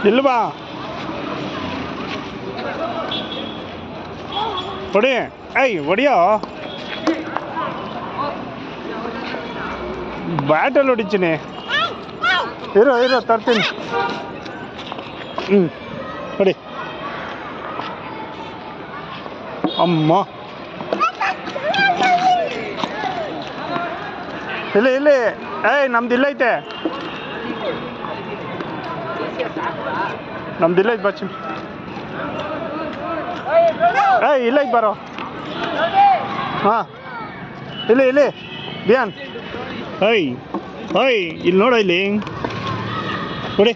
ಇಲ್ವಾ ಹೊಡಿ ಹೊಡಿಯೋ ಬ್ಯಾಟಲ್ಲಿ ಹೊಡಿತೀನಿ ಇರೋ ತರ್ತೀನಿ ಹೊಡಿ ಅಮ್ಮ ಇಲ್ಲಿ ನಮ್ದಿಲ್ಲ ಐತೆ ಬಚ್ಚಿ ಇಲ್ಲ ಐತೆ ಬರೋ ಹಾಂ ಇಲ್ಲಿ ಧ್ಯಾನ್ ಇಲ್ಲಿ ನೋಡ ಇಲ್ಲಿ ಹೊಡಿ